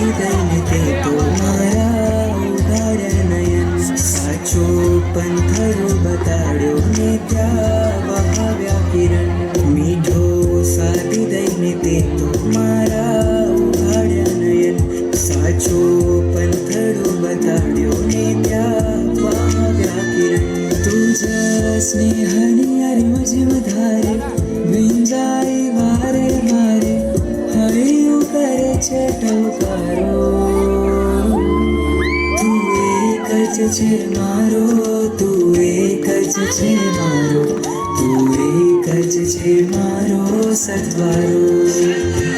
હૃદયને તે તો મારા ઉઘાડ્યા નયન સાચો પંથરો બતાડ્યો ને ત્યાં વહાવ્યા કિરણ મીઠો સાથી દઈને તે તો મારા ઉઘાડ્યા નયન સાચો પંથરો બતાડ્યો ને ત્યાં વહાવ્યા કિરણ તુજા સ્નેહની અરમજ વધારે વિંજાઈ વારે વારે હૈયું કરે છે ટવકારો તું એક જ છે મારો તું એક જ છે મારો તું એક જ છે મારો સદવારો